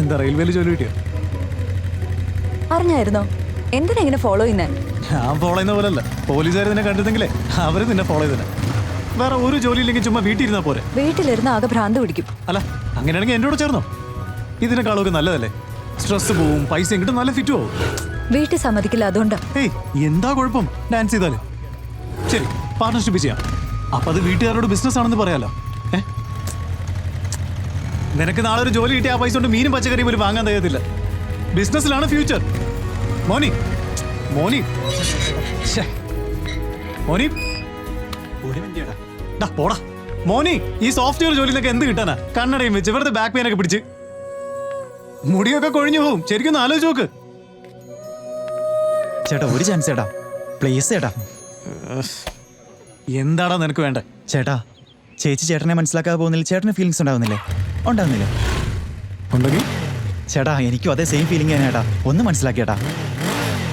എന്താ റെയിൽവേയിൽ ജോലി കിട്ടിയോ? അറിഞ്ഞായിരുന്നോ? എന്തിനാ ഇങ്ങനെ ഫോളോ ചെയ്യുന്നേ? ഞാൻ ഫോളോ ചെയ്യുന്ന പോലല്ല, പോലീസുകാർ നിന്നെ കണ്ടിരുന്നെങ്കിലേ അവര് നിന്നെ ഫോളോ ചെയ്തന്നെ. വേറെ ഒരു ജോലി ഇല്ലെങ്കിൽ ചുമ്മാ വീട്ടിലിരുന്നാ പോരെ? വീട്ടിലിരുന്ന് ആകെ ഭ്രാന്ത് പിടിക്കും. അല്ല അങ്ങനെയാണെങ്കിൽ എന്നോട് ചേർന്നോ? ഇതിനെക്കാളൊക്കെ നല്ലതല്ലേ? സ്ട്രെസ് പോവും, പൈസ കിട്ടും, നല്ല ഫിറ്റ് പോവും. വീട്ടിൽ സമ്മതിക്കില്ല, അതുകൊണ്ടാ. ഏയ് എന്താ കുഴപ്പം ഡാൻസ് ചെയ്താല്? ശരി, പാർട്ണർഷിപ്പ് ചെയ്യാം. അപ്പൊ അത് വീട്ടുകാരോട് ബിസിനസ് ആണെന്ന് പറയാലോ. നിനക്ക് നാളെ ഒരു ജോലി കിട്ടി ആ പൈസ കൊണ്ട് മീനും പച്ചക്കറിയും പോലും വാങ്ങാൻ തയ്യത്തില്ല. ബിസിനസ്സിലാണ് ഫ്യൂച്ചർ. മോനി മോനി മോനി പോടാ മോനി. ഈ സോഫ്റ്റ്വെയർ ജോലിന്നൊക്കെ എന്ത് കിട്ടാനാ? കണ്ണടയും വെച്ച് വെറുതെ ബാക്ക് പെയിൻ ഒക്കെ പിടിച്ച് മുടിയൊക്കെ കൊഴിഞ്ഞു പോവും. ശരിക്കും ആലോചിച്ച് നോക്ക്. ചേട്ടാ ഒരു ചാൻസ് ചേട്ടാ, പ്ലീസ് ചേട്ടാ. എന്താടാ നിനക്ക് വേണ്ടേ? ചേട്ടാ ചേച്ചി ചേട്ടനെ മനസ്സിലാക്കാതെ പോകുന്നില്ല, ചേട്ടന് ഫീലിങ്സ് ഉണ്ടാവുന്നില്ലേ? ഉണ്ടാവുന്നില്ലേ? ഉണ്ടെങ്കിൽ ചേട്ടാ എനിക്കും അതേ സെയിം ഫീലിംഗ് ആണ് ചേട്ടാ, ഒന്ന് മനസ്സിലാക്കിയേട്ടാ.